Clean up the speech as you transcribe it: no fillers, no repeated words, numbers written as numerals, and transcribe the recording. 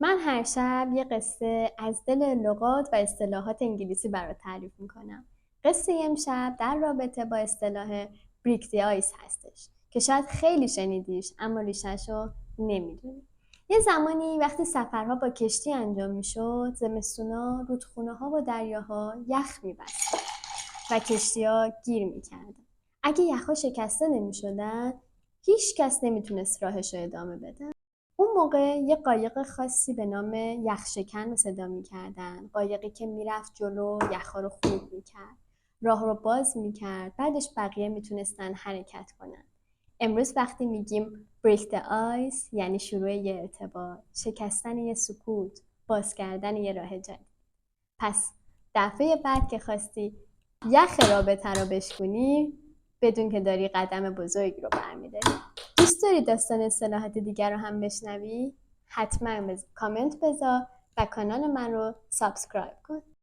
من هر شب یه قصه از دل لغات و اصطلاحات انگلیسی برات تعریف میکنم. قصه امشب در رابطه با اصطلاح بریک دی آیس هستش که شاید خیلی شنیدیش اما ریشه‌شو نمیدونی. یه زمانی وقتی سفرها با کشتی انجام میشد، زمستونا رودخونه‌ها و دریاها یخ میبست و کشتی‌ها گیر میکردن. اگه یخها شکسته نمیشدن، هیچ کس نمیتونست راهش رو ادامه بده. اون موقع یه قایق خاصی به نام یخشکن رو صدا می‌کردن. قایقی که میرفت جلو، یخ‌ها رو خورد می‌کرد، راه رو باز می‌کرد، بعدش بقیه میتونستن حرکت کنن. امروز وقتی میگیم break the ice یعنی شروع یه ارتباط، شکستن یه سکوت، باز کردن یه راه جدید. پس دفعه بعد که خواستی یخ رابطه رو بشکنی، بدون که داری قدم بزرگ رو برمیداری. دوست داری داستان اصطلاحات دیگر رو هم بشنوی؟ حتما کامنت بذار و کانال من رو سابسکرایب کن.